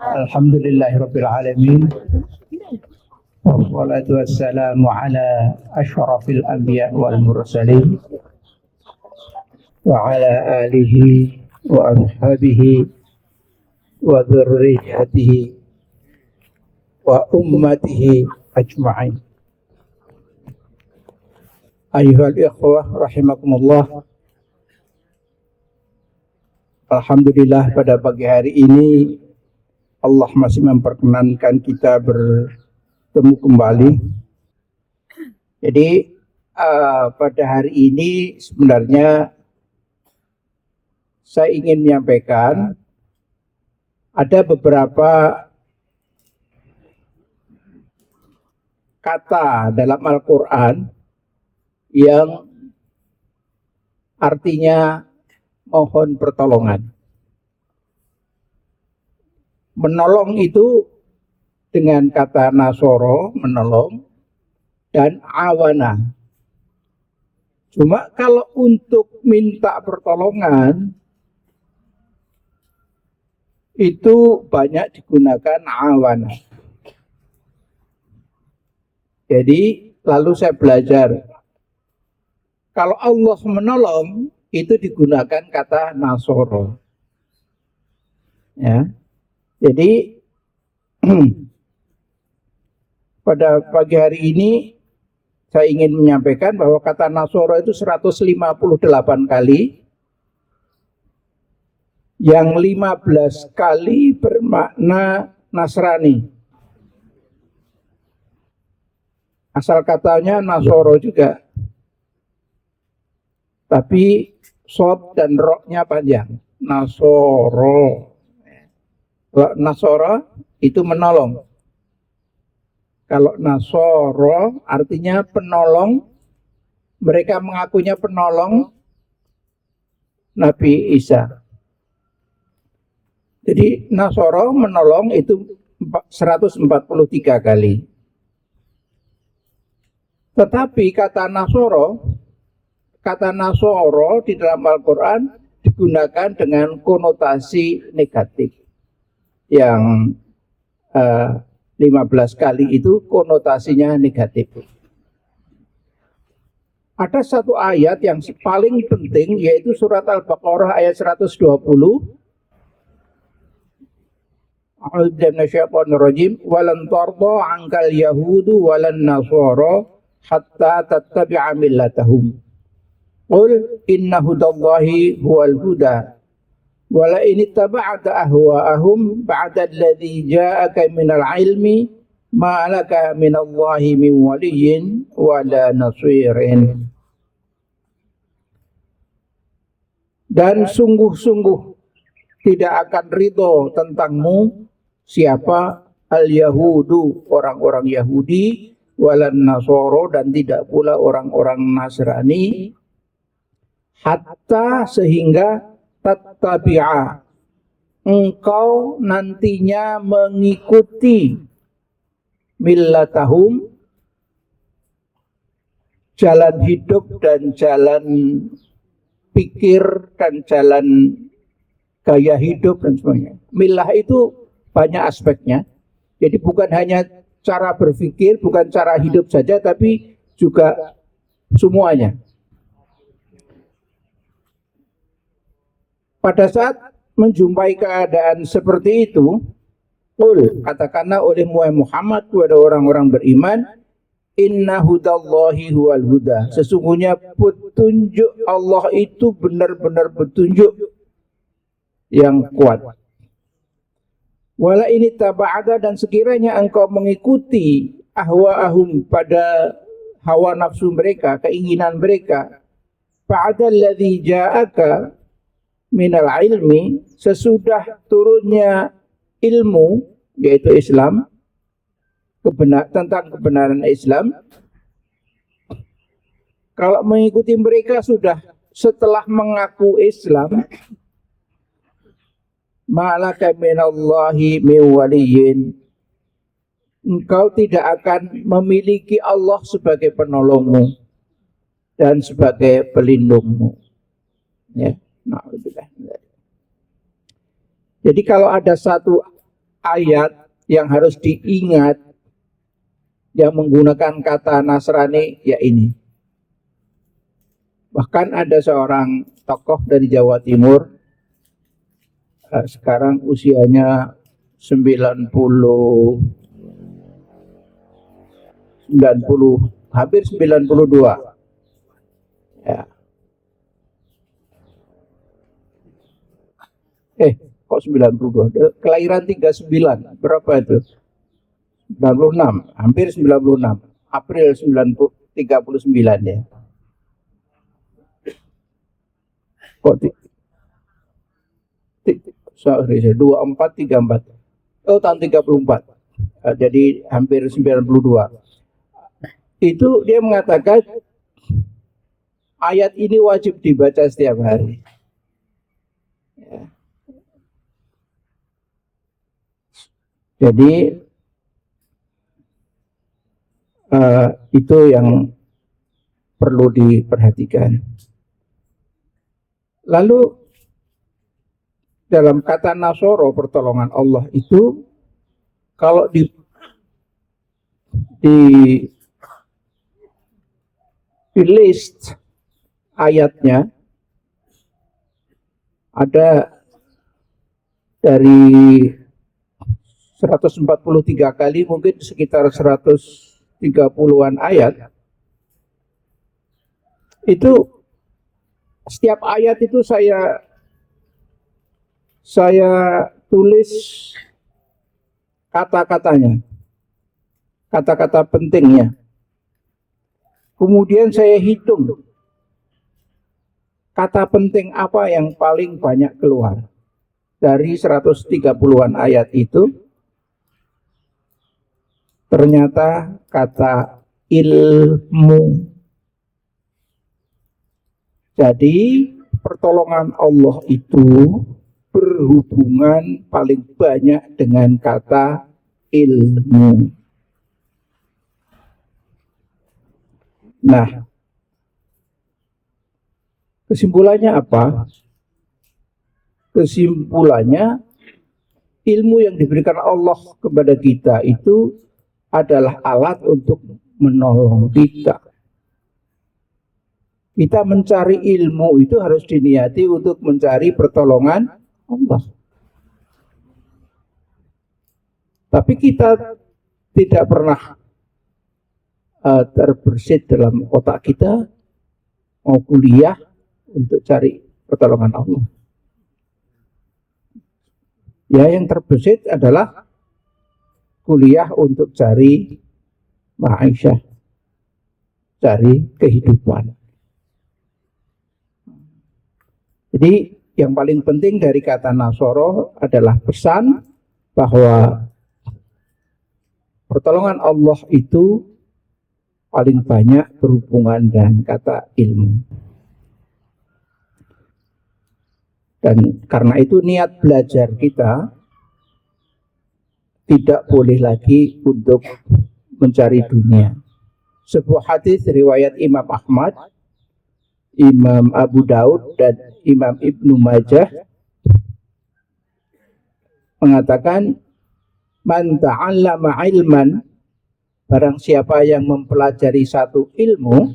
Alhamdulillahirabbil alamin. Wassalatu wassalamu ala asyrafil anbiya wal mursalin wa ala alihi wa ashabihi wa dzurriyyatihi wa ummatihi ajma'in. Ayyuhal ikhwah rahimakumullah. Alhamdulillah pada pagi hari ini Allah masih memperkenankan kita bertemu kembali. Jadi pada hari ini sebenarnya saya ingin menyampaikan ada beberapa kata dalam Al-Quran yang artinya mohon pertolongan. Menolong itu dengan kata nasoro, menolong, dan awana. Cuma kalau untuk minta pertolongan, itu banyak digunakan awana. Jadi lalu saya belajar, kalau Allah menolong, itu digunakan kata nasoro. Ya. Jadi pada pagi hari ini saya ingin menyampaikan bahwa kata nasoro itu 158 kali, yang 15 kali bermakna Nasrani. Asal katanya nasoro juga, tapi sod dan roknya panjang. Nasoro. Nasoro itu menolong. Kalau nasoro artinya penolong. Mereka mengakunya penolong Nabi Isa. Jadi nasoro menolong itu 143 kali. Tetapi kata nasoro di dalam Al-Quran digunakan dengan konotasi negatif. Yang 15 kali itu konotasinya negatif. Ada satu ayat yang paling penting, yaitu surat Al-Baqarah ayat 120. A'udzubillahi walan tarda 'ankal yahudu walan nasara hatta tattabi'a millatahum. Qul inna hudallahi huwal huda. Wala ini taba'ata ahwa'ahum ba'da alladhi ja'aka minal ilmi ma'alaka minallahi min waliyyin wala nasirin. Dan sungguh-sungguh tidak akan ridho tentangmu siapa al-Yahudu, orang-orang Yahudi, walan Nasoro, dan tidak pula orang-orang Nasrani, hatta sehingga tattabi'a, engkau nantinya mengikuti millatahum, jalan hidup dan jalan pikir dan jalan gaya hidup dan sebagainya. Millah itu banyak aspeknya. Jadi bukan hanya cara berpikir, bukan cara hidup saja, tapi juga semuanya. Pada saat menjumpai keadaan seperti itu, katakanlah oleh Muhammad kepada orang-orang beriman, inna hudallahi huwal huda. Sesungguhnya petunjuk Allah itu benar-benar petunjuk yang kuat. Wala ini taba'ada, dan sekiranya engkau mengikuti ahwa'ahum, pada hawa nafsu mereka, keinginan mereka, ba'da alladhi ja'aka minal ilmi, sesudah turunnya ilmu, yaitu Islam, tentang kebenaran Islam. Kalau mengikuti mereka sudah setelah mengaku Islam, ma'alaka minallahi min waliyyin, engkau tidak akan memiliki Allah sebagai penolongmu dan sebagai pelindungmu. Ya. Nah, jadi kalau ada satu ayat yang harus diingat yang menggunakan kata Nasrani ya ini. Bahkan ada seorang tokoh dari Jawa Timur, sekarang usianya 90 hampir 92 ya. Kok 92? Kelahiran 39. Berapa itu? 96, hampir 96. April 39 ya. Kok 24, 34. Oh, tahun 34. Jadi hampir 92. Itu dia mengatakan ayat ini wajib dibaca setiap hari. Ya. Jadi itu yang perlu diperhatikan. Lalu dalam kata Nasoro, pertolongan Allah itu kalau di list ayatnya ada dari 143 kali, mungkin sekitar 130-an ayat. Itu setiap ayat itu saya tulis kata-katanya, kata-kata pentingnya. Kemudian saya hitung kata penting apa yang paling banyak keluar. Dari 130-an ayat itu, ternyata kata ilmu. Jadi pertolongan Allah itu berhubungan paling banyak dengan kata ilmu. Nah, kesimpulannya apa? Kesimpulannya, ilmu yang diberikan Allah kepada kita itu adalah alat untuk menolong kita. Kita mencari ilmu itu harus diniati untuk mencari pertolongan Allah. Tapi kita tidak pernah terbersit dalam otak kita mau kuliah untuk cari pertolongan Allah. Ya, yang terbersit adalah kuliah untuk cari ma'isyah, cari kehidupan. Jadi yang paling penting dari kata Nasoro adalah pesan bahwa pertolongan Allah itu paling banyak berhubungan dengan kata ilmu. Dan karena itu niat belajar kita tidak boleh lagi untuk mencari dunia. Sebuah hadis riwayat Imam Ahmad, Imam Abu Daud, dan Imam Ibnu Majah mengatakan, man ta'allama ilman, barang siapa yang mempelajari satu ilmu,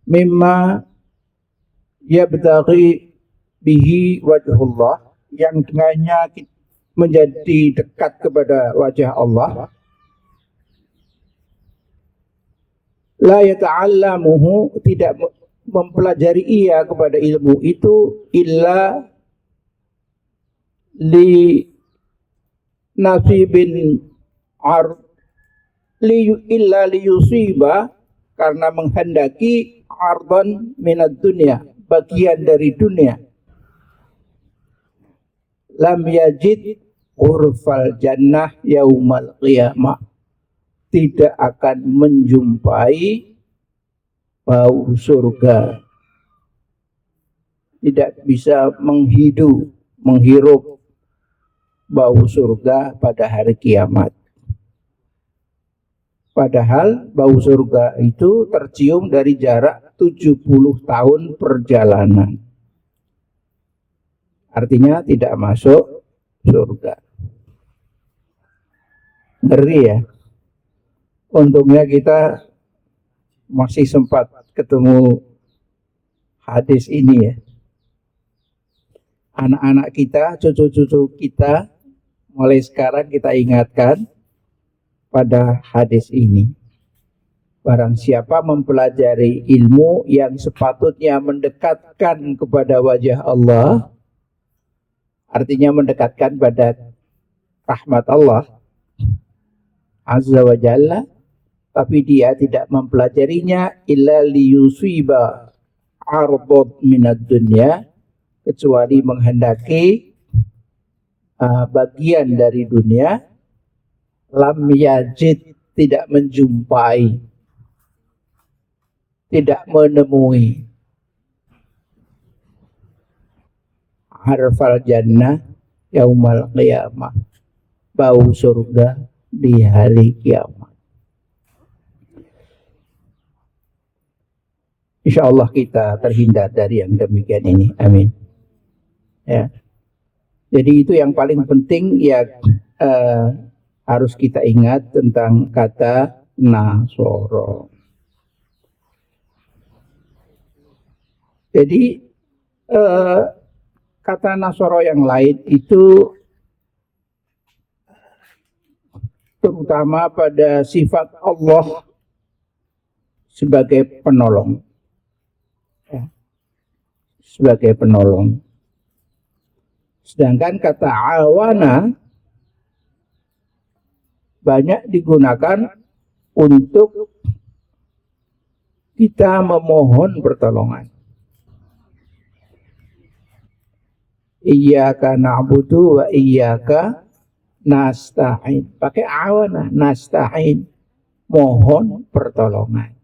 mimma yabtaghi bihi wajhullah, yang dengannya menjadi dekat kepada wajah Allah, la yata'allamuhu, tidak mempelajari ia kepada ilmu itu, illa li nasibin illa liyusiba, karena menghendaki ardhan minad dunya, bagian dari dunia. Lam yajid ghurfal jannah yaumal qiyamah, tidak akan menjumpai bau surga, tidak bisa menghirup bau surga pada hari kiamat. Padahal bau surga itu tercium dari jarak 70 tahun perjalanan. Artinya tidak masuk surga. Ngeri ya. Untungnya kita masih sempat ketemu hadis ini ya. Anak-anak kita, cucu-cucu kita, mulai sekarang kita ingatkan pada hadis ini. Barang siapa mempelajari ilmu yang sepatutnya mendekatkan kepada wajah Allah, artinya mendekatkan pada rahmat Allah Azza wa Jalla, tapi dia tidak mempelajarinya illa liyusiba ardod minad dunya, kecuali menghendaki bagian dari dunia, lam yajid, tidak menjumpai, tidak menemui harfal jannah yaumal qiyamah, bau surga di hari kiamat. Insya Allah kita terhindar dari yang demikian ini. Amin. Ya. Jadi itu yang paling penting ya, harus kita ingat tentang kata nasoro. Jadi kata nasoro yang lain itu terutama pada sifat Allah sebagai penolong, ya, sebagai penolong. Sedangkan kata awana banyak digunakan untuk kita memohon pertolongan. Iyyaka na'budu wa iyyaka nasta'in. Pakai awana, nasta'in, mohon pertolongan.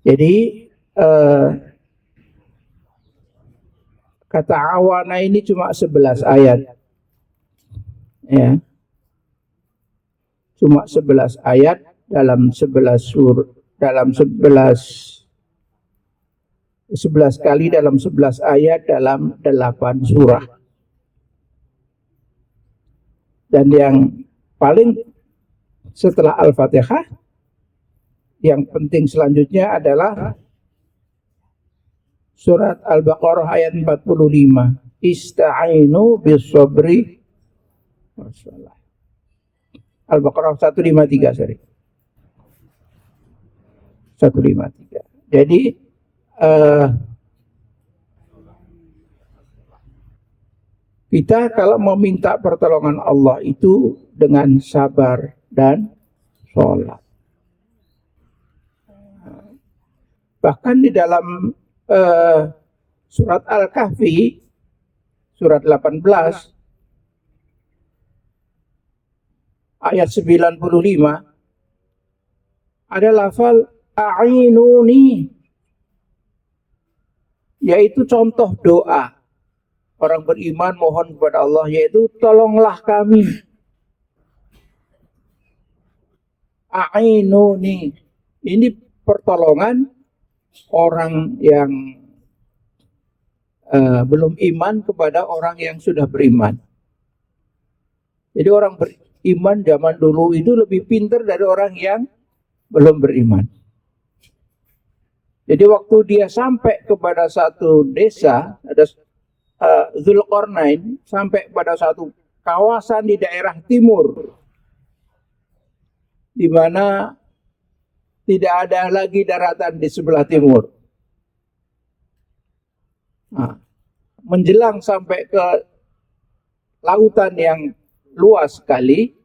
Jadi kata awana ini cuma 11 ayat. Ya. Cuma 11 ayat dalam 11 kali dalam 11 ayat dalam 8 surah. Dan yang paling setelah Al-Fatihah, yang penting selanjutnya adalah surat Al-Baqarah ayat 45. Ista'inu bis-sabri. Al-Baqarah 153, sorry. 153. Jadi kita kalau meminta pertolongan Allah itu dengan sabar dan sholat. Bahkan di dalam surat Al-Kahfi, surat 18, ayat 95, ada lafal a'inuni, yaitu contoh doa orang beriman mohon kepada Allah, yaitu tolonglah kami. A'inuni, ini pertolongan orang yang belum iman kepada orang yang sudah beriman. Jadi orang beriman zaman dulu itu lebih pintar dari orang yang belum beriman. Jadi waktu dia sampai kepada satu desa, ada Dzulqarnain, sampai pada satu kawasan di daerah timur, di mana tidak ada lagi daratan di sebelah timur. Nah, menjelang sampai ke lautan yang luas sekali,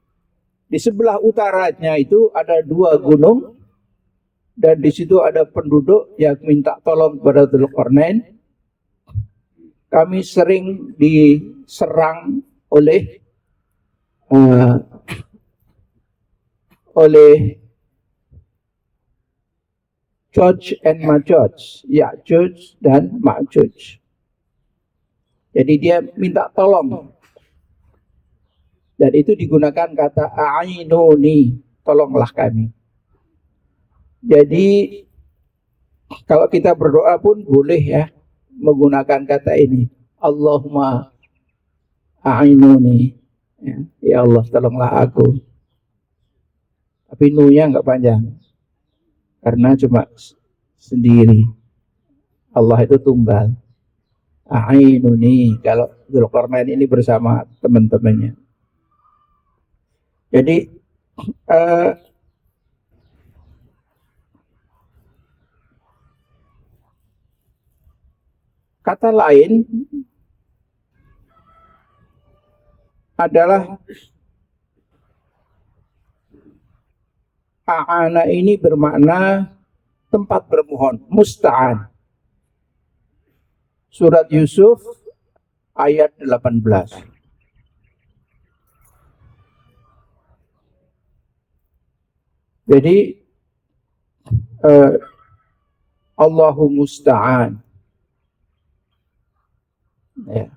di sebelah utaranya itu ada 2 gunung, dan di situ ada penduduk yang minta tolong kepada Dzulqarnain. Kami sering diserang oleh Ya'juj and Ma'juj, Ya'juj dan Ma'juj. Jadi dia minta tolong. Dan itu digunakan kata a'inuni, tolonglah kami. Jadi kalau kita berdoa pun boleh ya menggunakan kata ini. Allahumma a'inuni, ya Allah tolonglah aku. Tapi nunya nggak panjang, karena cuma sendiri. Allah itu tunggal. A'inuni, kalau Dzulqarnain ini bersama teman-temannya. Jadi kata lain adalah a'ana ini bermakna tempat bermohon, musta'an. Surat Yusuf ayat 18. Jadi Allahu musta'an. Ya.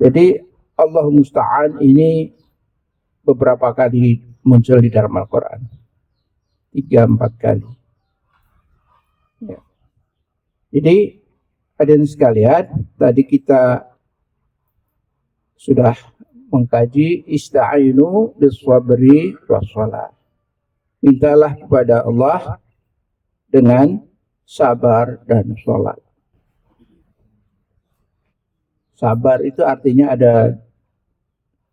Jadi Allahu musta'an ini beberapa kali muncul di dalam Al-Quran. 3-4 kali. Ya. Jadi hadirin sekalian, tadi kita sudah mengkaji ista'inu bis-sabri was-shalah. Mintalah kepada Allah dengan sabar dan sholat. Sabar itu artinya ada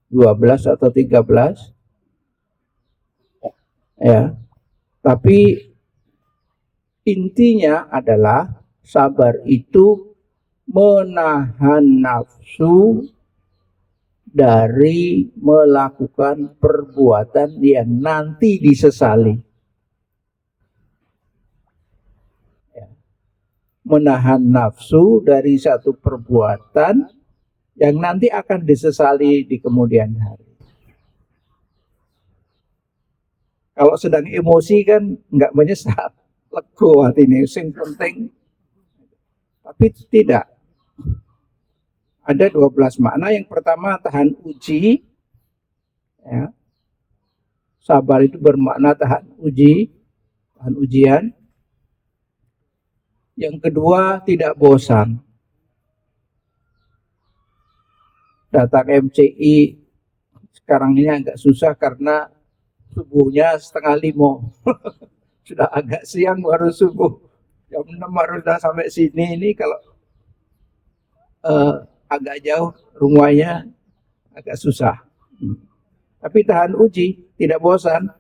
12 atau 13. Ya. Tapi intinya adalah sabar itu menahan nafsu dari melakukan perbuatan yang nanti disesali. Ya. Menahan nafsu dari satu perbuatan yang nanti akan disesali di kemudian hari. Kalau sedang emosi kan nggak menyesal, lego hati ini, sing penting. Tapi tidak. Ada 12 makna. Yang pertama tahan uji. Ya. Sabar itu bermakna tahan uji, tahan ujian. Yang kedua tidak bosan. Datang MCI sekarang ini agak susah karena subuhnya 4:30. Sudah agak siang baru subuh. Jam 6 harus sudah sampai sini. Ini kalau agak jauh rumahnya agak susah. Tapi tahan uji, tidak bosan.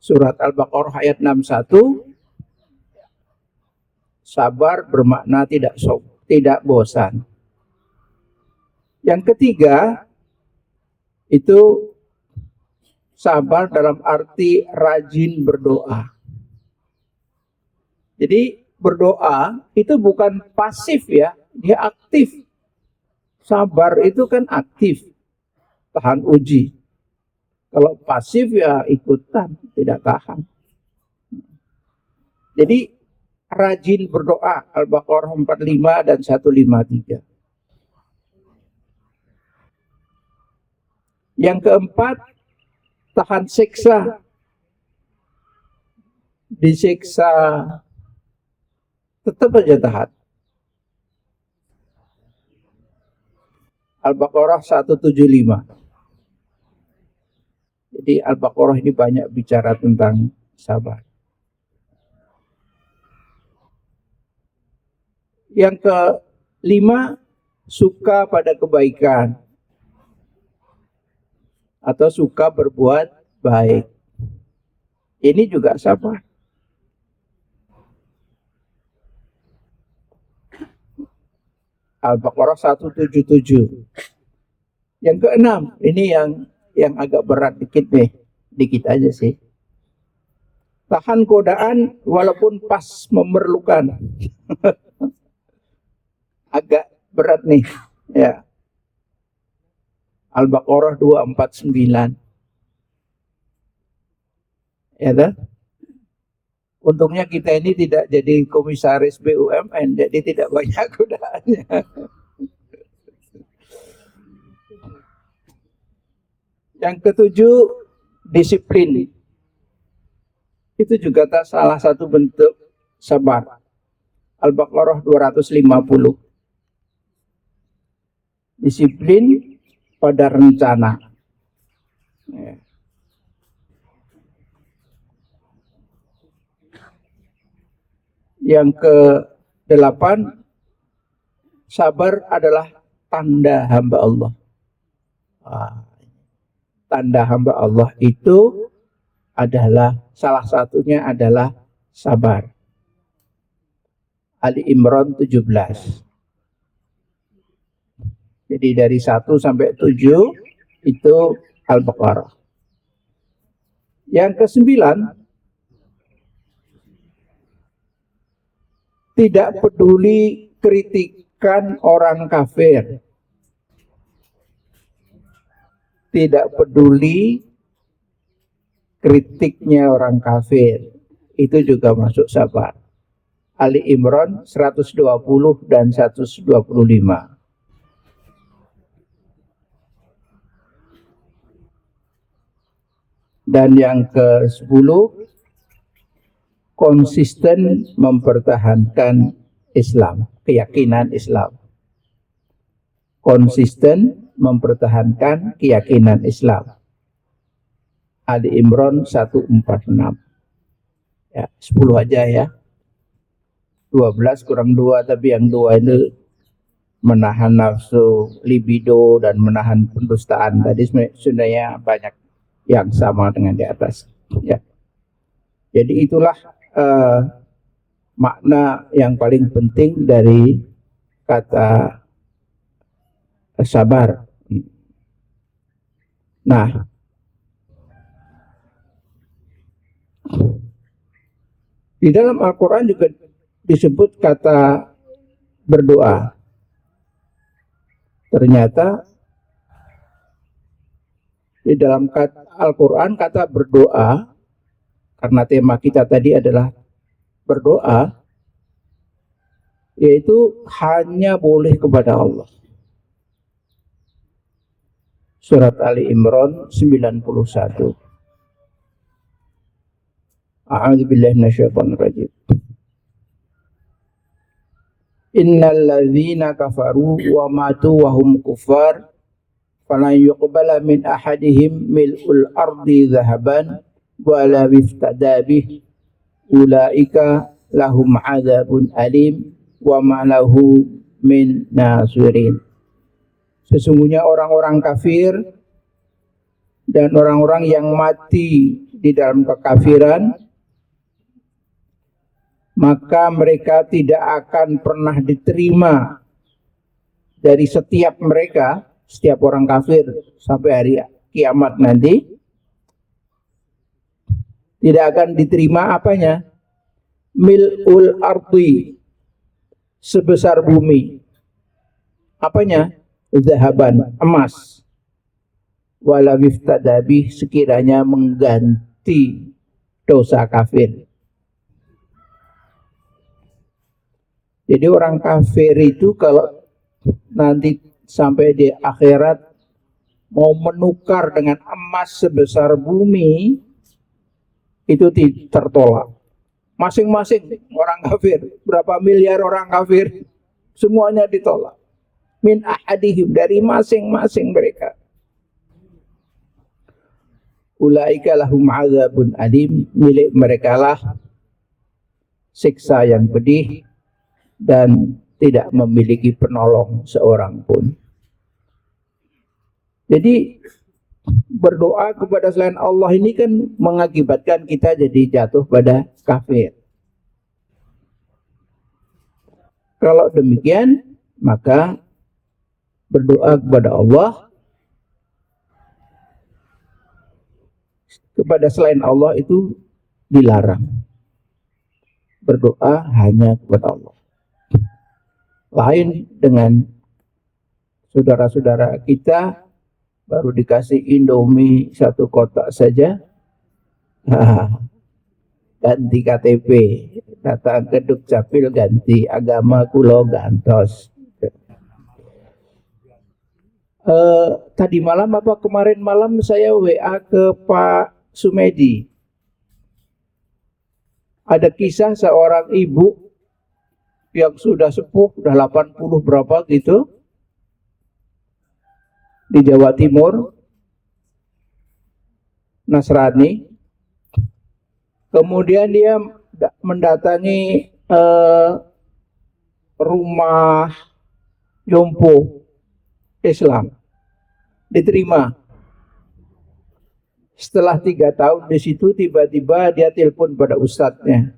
Surat Al-Baqarah ayat 61. Sabar bermakna tidak bosan. Yang ketiga itu sabar dalam arti rajin berdoa. Jadi berdoa itu bukan pasif ya, dia aktif. Sabar itu kan aktif, tahan uji. Kalau pasif ya ikutan, tidak tahan. Jadi rajin berdoa, Al-Baqarah 45 dan 153. Yang keempat, tahan siksa. Disiksa tetap aja tahan. Al-Baqarah 175. Jadi Al-Baqarah ini banyak bicara tentang sabar. Yang kelima, suka pada kebaikan atau suka berbuat baik. Ini juga sabar. Al-Baqarah 177. Yang keenam, ini yang agak berat dikit nih. Dikit aja sih. Tahan godaan walaupun pas memerlukan. Agak berat nih. Ya. Al-Baqarah 249. Ya kan? Untungnya kita ini tidak jadi komisaris BUMN, jadi tidak banyak godaannya. Yang ketujuh, disiplin. Itu juga salah satu bentuk sabar. Al-Baqarah 250. Disiplin pada rencana. Ya. Yang ke-8, sabar adalah tanda hamba Allah. Tanda hamba Allah itu adalah, salah satunya adalah sabar. Ali Imran 17. Jadi dari 1 sampai 7 itu Al-Baqarah. Yang ke-9, tidak peduli kritikan orang kafir. Tidak peduli kritiknya orang kafir. Itu juga masuk sabar. Ali Imran 120 dan 125. Dan yang ke-10, konsisten mempertahankan Islam, keyakinan Islam. Konsisten mempertahankan keyakinan Islam. Ali Imran 146. Ya, 10 aja ya. 12 kurang 2, tapi yang 2 itu menahan nafsu, libido, dan menahan pendustaan. Tadi sebenarnya banyak yang sama dengan di atas. Ya. Jadi itulah makna yang paling penting dari kata sabar. Nah, di dalam Al-Quran juga disebut kata berdoa. Ternyata di dalam Al-Quran kata berdoa, karena tema kita tadi adalah berdoa, yaitu hanya boleh kepada Allah. Surat Ali Imran 91. A'udzubillahi minasyaitonir rajim. Innal ladzina kafaru wa matu wa hum kuffar falan yuqbala min ahadihim mil'ul ardi dhahaban wa la iftada bih ulaika lahum adzabun alim wa ma lahu min nasirin. Sesungguhnya orang-orang kafir dan orang-orang yang mati di dalam kekafiran, maka mereka tidak akan pernah diterima dari setiap mereka, setiap orang kafir sampai hari kiamat nanti, tidak akan diterima apanya? Mil'ul ardi, sebesar bumi. Apanya? Zahaban, emas. Wala wiftadabi, sekiranya mengganti dosa kafir. Jadi orang kafir itu kalau nanti sampai di akhirat mau menukar dengan emas sebesar bumi, itu tertolak. Masing-masing orang kafir, berapa miliar orang kafir, semuanya ditolak. Min ahadihim, dari masing-masing mereka. Ulaika lahum adzabun alim, milik mereka lah siksa yang pedih dan tidak memiliki penolong seorang pun. Jadi berdoa kepada selain Allah ini kan mengakibatkan kita jadi jatuh pada kafir. Kalau demikian, maka berdoa kepada Allah, kepada selain Allah itu dilarang. Berdoa hanya kepada Allah. Lain dengan saudara-saudara kita, baru dikasih Indomie 1 kotak saja, ganti KTP, datang ke Dukcapil ganti agama kulo gantos. Tadi malam apa kemarin malam saya WA ke Pak Sumedi. Ada kisah seorang ibu yang sudah sepuh, udah 80 berapa gitu, di Jawa Timur, Nasrani. Kemudian dia mendatangi rumah jompo Islam, diterima. Setelah 3 tahun di situ, tiba-tiba dia telepon pada ustadznya,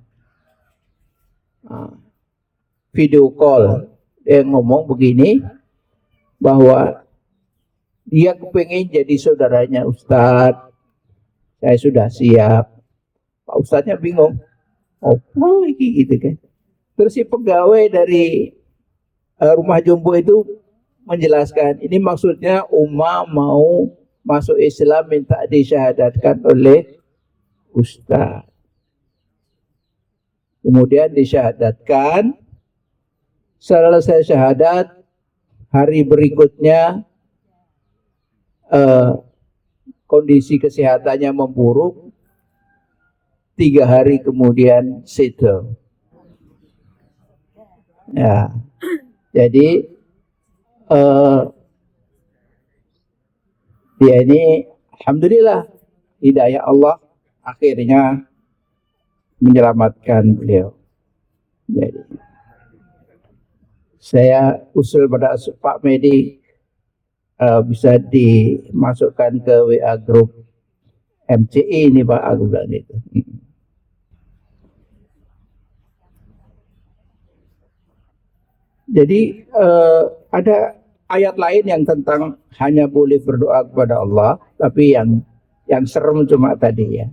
video call. Dia ngomong begini, bahwa dia kepengen jadi saudaranya ustadz. Saya sudah siap. Pak ustadznya bingung, oh ini gitu kan. Terus si pegawai dari rumah jompo itu menjelaskan, ini maksudnya Uma mau masuk Islam, minta disyahadatkan oleh ustadz. Kemudian disyahadatkan, selesai syahadat, hari berikutnya kondisi kesehatannya memburuk, 3 hari kemudian settle. Ya, jadi dia ini alhamdulillah hidayah Allah akhirnya menyelamatkan beliau. Jadi saya usul pada Pak Medi bisa dimasukkan ke WA grup MCI ini Pak, aku bilang itu. Jadi ada ayat lain yang tentang hanya boleh berdoa kepada Allah, tapi yang serem cuma tadi ya.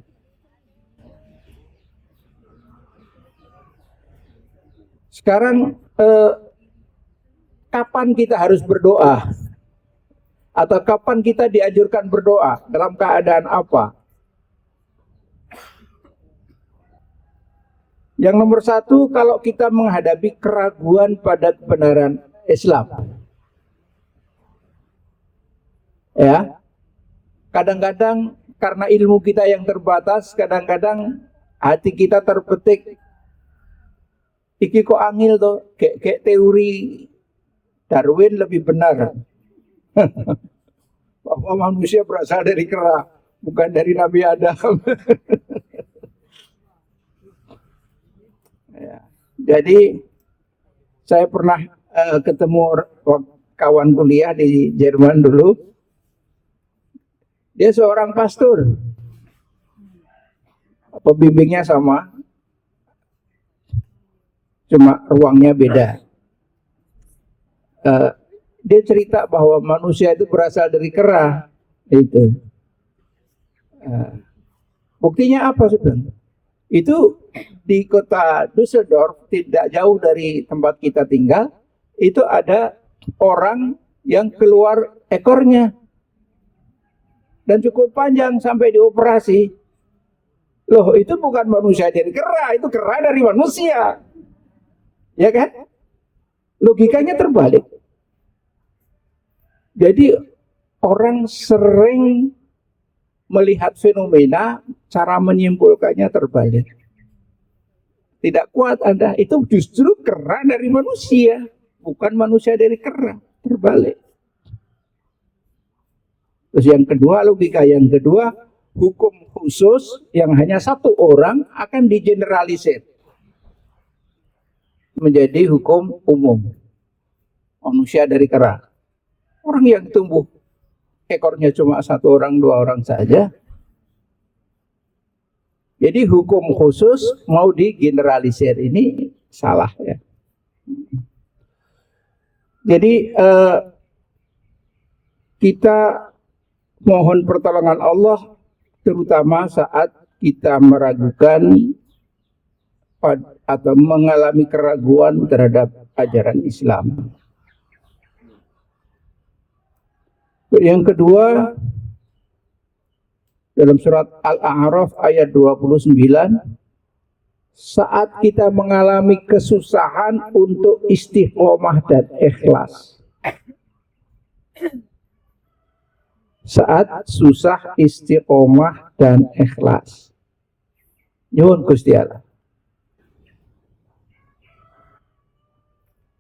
Sekarang kapan kita harus berdoa? Atau kapan kita dianjurkan berdoa? Dalam keadaan apa? Yang nomor 1, kalau kita menghadapi keraguan pada kebenaran Islam. Ya. Kadang-kadang karena ilmu kita yang terbatas, kadang-kadang hati kita terpetik, iki kok angil tuh, kayak teori Darwin lebih benar. Bahwa manusia berasal dari kera, bukan dari Nabi Adam. Ya. Jadi saya pernah ketemu kawan kuliah di Jerman dulu. Dia seorang pastor. Pembimbingnya sama, cuma ruangnya beda. Dia cerita bahwa manusia itu berasal dari kera. Itu. Buktinya apa sebenarnya? Itu di kota Düsseldorf, tidak jauh dari tempat kita tinggal, itu ada orang yang keluar ekornya. Dan cukup panjang sampai dioperasi. Loh, itu bukan manusia dari kera, itu kera dari manusia. Ya kan? Logikanya terbalik. Jadi orang sering melihat fenomena, cara menyimpulkannya terbalik. Tidak kuat Anda, itu justru kera dari manusia, bukan manusia dari kera, terbalik. Terus yang kedua, logika yang kedua, hukum khusus yang hanya 1 orang akan digeneralisir menjadi hukum umum. Manusia dari kera. Orang yang tumbuh ekornya cuma 1 orang, 2 orang saja. Jadi hukum khusus mau digeneralisir, ini salah ya. Jadi kita mohon pertolongan Allah, terutama saat kita meragukan atau mengalami keraguan terhadap ajaran Islam. Yang kedua, dalam surat Al-A'raf ayat 29, saat kita mengalami kesusahan untuk istiqomah dan ikhlas. Saat susah istiqomah dan ikhlas. Nyuwun Gusti Allah.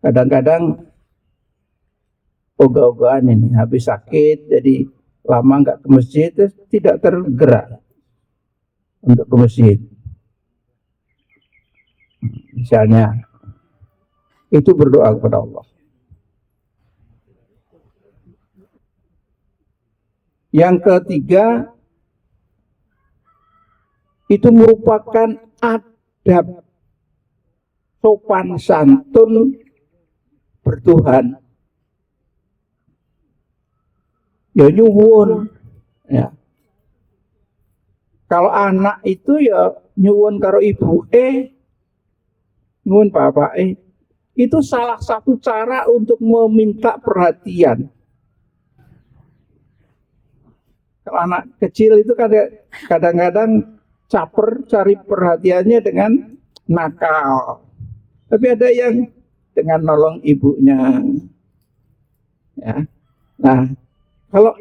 Kadang-kadang ogah-ogahan ini habis sakit jadi lama nggak ke masjid terus tidak tergerak untuk ke masjid. Misalnya itu berdoa kepada Allah. Yang ketiga itu merupakan adab sopan santun bertuhan. Ya nyuwun. Ya. Kalau anak itu ya nyuwun karo ibu nyuwun bapak itu salah satu cara untuk meminta perhatian. Kalau anak kecil itu kadang-kadang caper cari perhatiannya dengan nakal. Tapi ada yang dengan nolong ibunya. Ya. Nah, kalau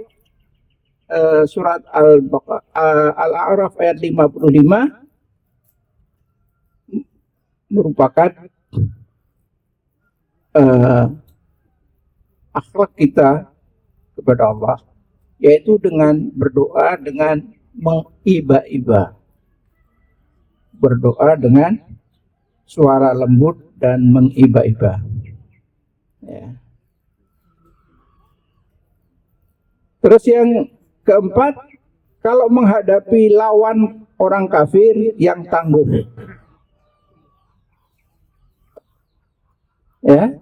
surat Al-A'raf ayat 55 merupakan akhlak kita kepada Allah, yaitu dengan berdoa dengan mengiba-iba, berdoa dengan suara lembut dan mengiba-iba. Ya. Terus yang keempat, kalau menghadapi lawan orang kafir yang tangguh, ya,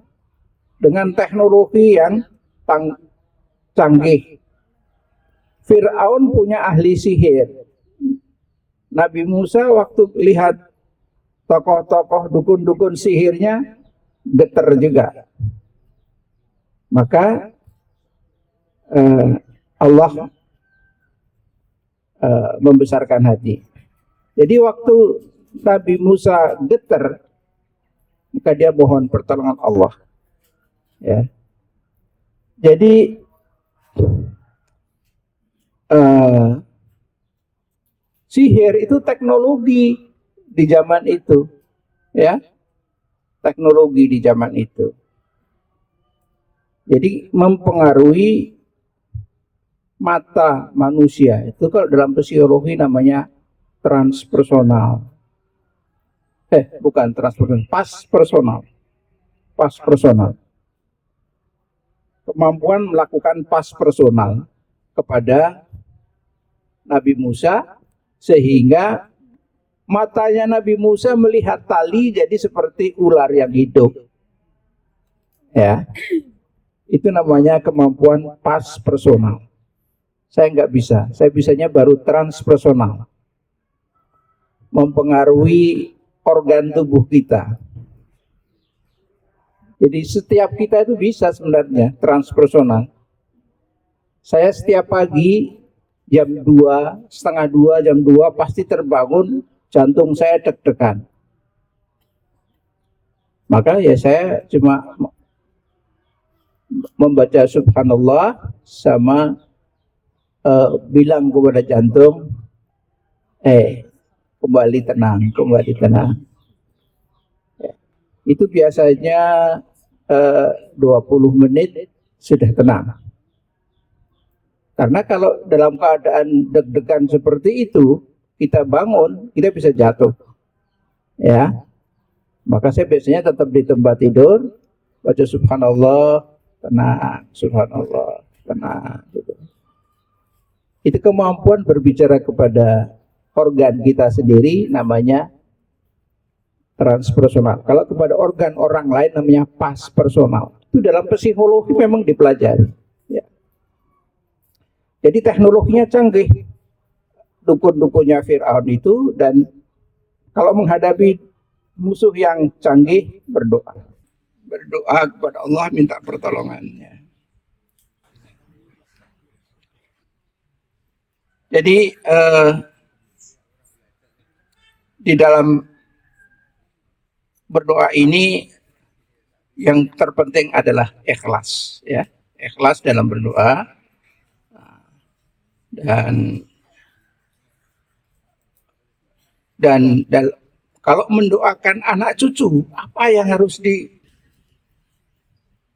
dengan teknologi yang canggih. Fir'aun punya ahli sihir. Nabi Musa waktu lihat tokoh-tokoh dukun-dukun sihirnya getar juga. Maka Allah membesarkan hati. Jadi waktu Nabi Musa getar, maka dia mohon pertolongan Allah. Ya. Jadi sihir itu teknologi di zaman itu, ya, teknologi di zaman itu. Jadi mempengaruhi mata manusia. Itu kalau dalam psikologi namanya transpersonal. Bukan transpersonal, pas personal. Kemampuan melakukan pas personal kepada Nabi Musa sehingga matanya Nabi Musa melihat tali jadi seperti ular yang hidup. Ya. Itu namanya kemampuan pas personal. Saya nggak bisa, saya bisanya baru transpersonal. Mempengaruhi organ tubuh kita. Jadi setiap kita itu bisa sebenarnya transpersonal. Saya setiap pagi jam 2, setengah 2, jam 2 pasti terbangun jantung saya deg-degan. Maka ya saya cuma membaca subhanallah sama bilang kepada jantung, kembali tenang. Ya. Itu biasanya 20 menit sudah tenang. Karena kalau dalam keadaan deg-degan seperti itu, kita bangun, kita bisa jatuh. Ya. Maka saya biasanya tetap di tempat tidur, baca subhanallah, tenang, subhanallah, tenang. Gitu. Itu kemampuan berbicara kepada organ kita sendiri namanya transpersonal. Kalau kepada organ orang lain namanya pas personal. Itu dalam psikologi memang dipelajari. Ya. Jadi teknologinya canggih. Dukun-dukunnya Fir'aun itu, dan kalau menghadapi musuh yang canggih, berdoa. Berdoa kepada Allah, minta pertolongannya. Jadi di dalam berdoa ini yang terpenting adalah ikhlas, ya, ikhlas dalam berdoa. Dan kalau mendoakan anak cucu, apa yang harus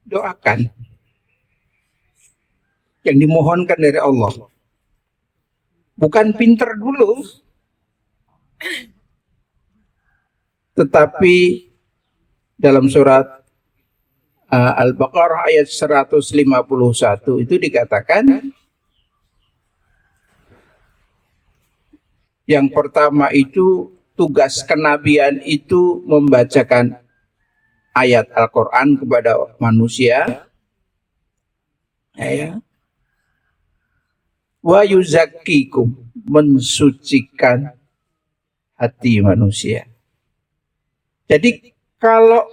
doakan yang dimohonkan dari Allah. Bukan pinter dulu, tetapi dalam surat Al-Baqarah ayat 151 itu dikatakan yang pertama itu tugas kenabian itu membacakan ayat Al-Quran kepada manusia, ya. Wa yuzakkikum, mensucikan hati manusia. Jadi kalau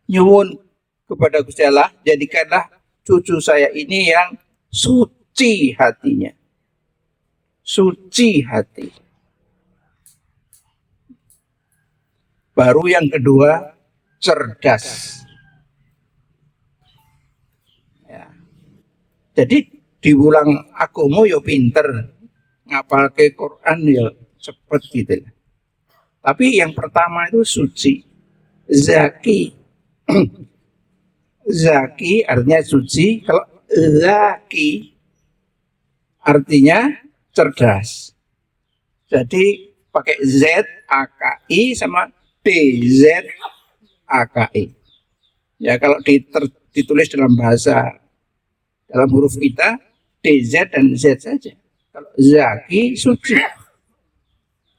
nyuwun kepada Gusti Allah, jadikanlah cucu saya ini yang suci hatinya. Suci hati. Baru yang kedua, cerdas. Ya. Jadi diulang agama yo pinter, ngapalke Quran yo cepet gitu. Tapi yang pertama itu suci, zaki. Zaki artinya suci, kalau zaki artinya cerdas. Jadi pakai Z AKI sama DZ AKI. Ya kalau ditulis dalam bahasa dalam huruf kita DZ dan Z saja. Kalau zaki suci.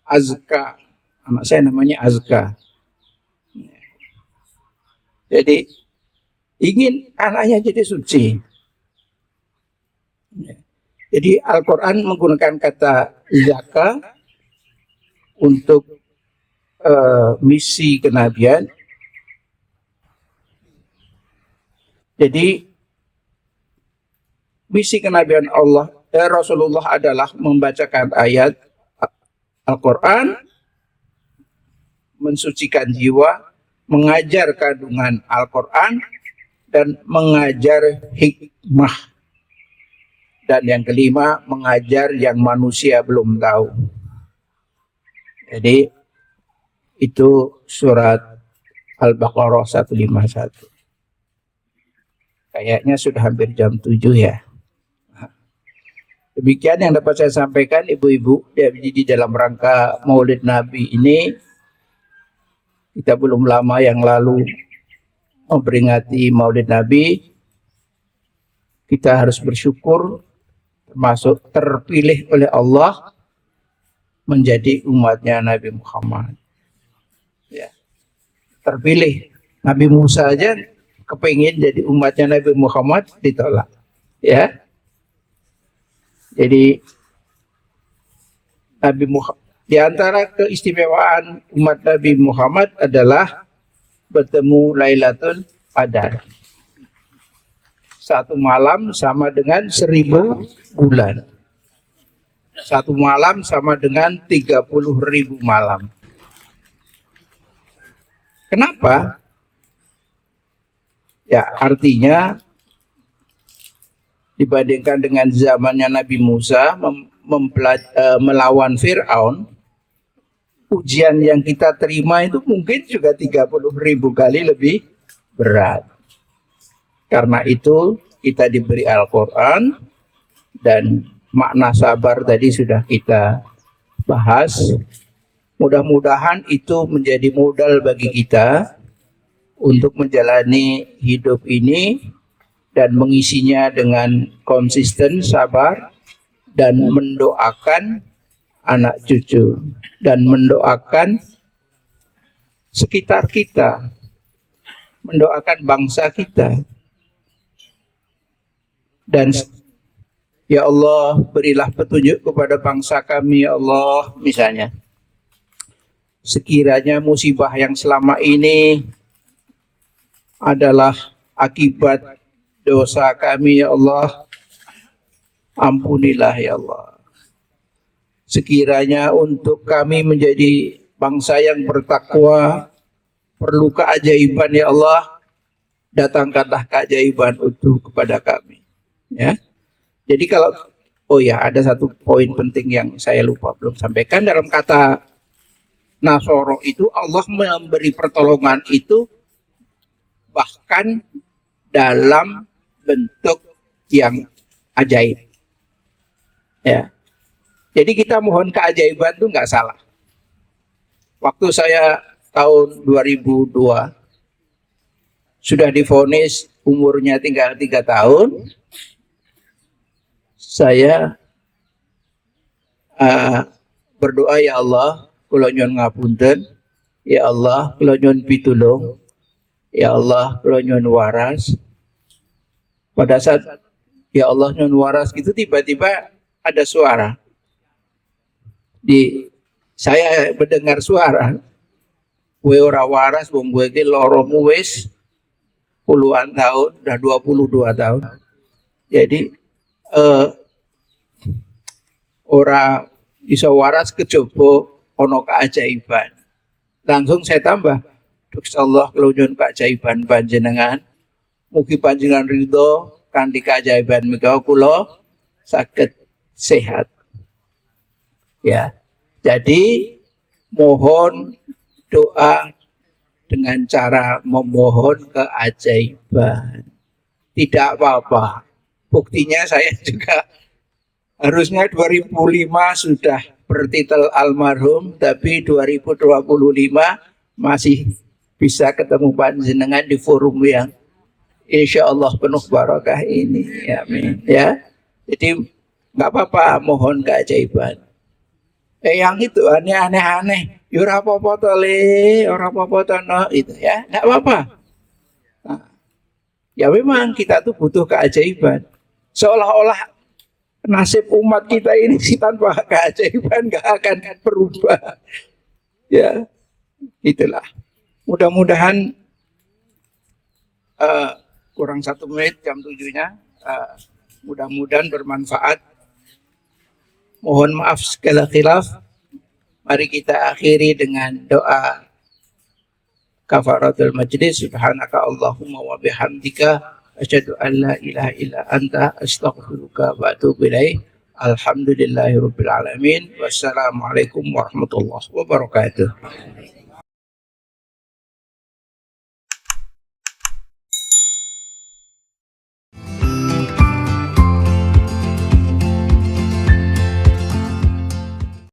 Azka, anak saya namanya Azka. Jadi ingin anaknya jadi suci. Jadi Al-Quran menggunakan kata zaka untuk misi kenabian. Jadi misi kenabian Allah Rasulullah adalah membacakan ayat Al-Quran, mensucikan jiwa, mengajar kandungan Al-Quran, dan mengajar hikmah. Dan yang kelima, mengajar yang manusia belum tahu. Jadi itu surat Al-Baqarah 151. Kayaknya sudah hampir jam 7 ya. Demikian yang dapat saya sampaikan ibu-ibu. Jadi di dalam rangka Maulid Nabi ini, kita belum lama yang lalu memperingati Maulid Nabi. Kita harus bersyukur termasuk terpilih oleh Allah menjadi umatnya Nabi Muhammad. Ya. Terpilih. Nabi Musa aja kepingin jadi umatnya Nabi Muhammad, ditolak. Ya. Jadi Nabi Muhammad, di antara keistimewaan umat Nabi Muhammad adalah bertemu Lailatul Qadar. Satu malam sama dengan 1000 bulan. Satu malam sama dengan 30.000 malam. Kenapa? Ya, artinya dibandingkan dengan zamannya Nabi Musa melawan Fir'aun, ujian yang kita terima itu mungkin juga 30.000 kali lebih berat. Karena itu kita diberi Al-Quran dan makna sabar tadi sudah kita bahas. Mudah-mudahan itu menjadi modal bagi kita untuk menjalani hidup ini dan mengisinya dengan konsisten, sabar, dan mendoakan anak cucu dan mendoakan sekitar kita, mendoakan bangsa kita. Dan ya Allah, berilah petunjuk kepada bangsa kami ya Allah, misalnya. Sekiranya musibah yang selama ini adalah akibat dosa kami ya Allah, ampunilah ya Allah. Sekiranya untuk kami menjadi bangsa yang bertakwa perlu keajaiban ya Allah, datangkanlah keajaiban itu kepada kami. Ya. Jadi kalau ada satu poin penting yang saya lupa belum sampaikan, dalam kata Nasoro itu Allah memberi pertolongan itu bahkan dalam bentuk yang ajaib. Ya. Jadi kita mohon keajaiban itu nggak salah. Waktu saya tahun 2002 sudah divonis umurnya tinggal 3 tahun, saya berdoa, ya Allah, kula nyuwun ngapunten, ya Allah, kula nyuwun pitulung, ya Allah, kula nyuwun waras. Pada saat ya Allah nyuwun waras gitu, tiba-tiba ada suara. Saya mendengar suara, kowe ora waras, wong kowe iki loromu wis puluhan tahun, udah 22 tahun. Jadi ora iso waras kejaba ana keajaiban. Langsung saya tambah, Gusti Allah kula nyuwun keajaiban panjenengan, mugi panjenengan ridho kanthi keajaiban menika kula saged sehat. Ya. Jadi mohon doa dengan cara memohon keajaiban. Tidak apa-apa. Buktinya saya juga harusnya 2005 sudah bertitel almarhum, tapi 2025 masih bisa ketemu panjenengan di forum yang insya Allah penuh barakah ini. Amin. Ya. Jadi nggak apa-apa mohon keajaiban. Yang itu aneh-aneh, ora apa-apa to le, ora apa-apa to no, itu ya, enggak apa-apa. Nah, ya memang kita tuh butuh keajaiban. Seolah-olah nasib umat kita ini tanpa keajaiban enggak akan berubah. Ya, itulah. Mudah-mudahan kurang 1 menit jam 7-nya, mudah-mudahan bermanfaat. Mohon maaf segala khilaf. Mari kita akhiri dengan doa kafaratul majlis. Subhanaka Allahumma wa bihamdika asyhadu an la ilaha illa anta astaghfiruka wa atubu ilaik. Alhamdulillahirabbil alamin. Wassalamualaikum warahmatullahi wabarakatuh.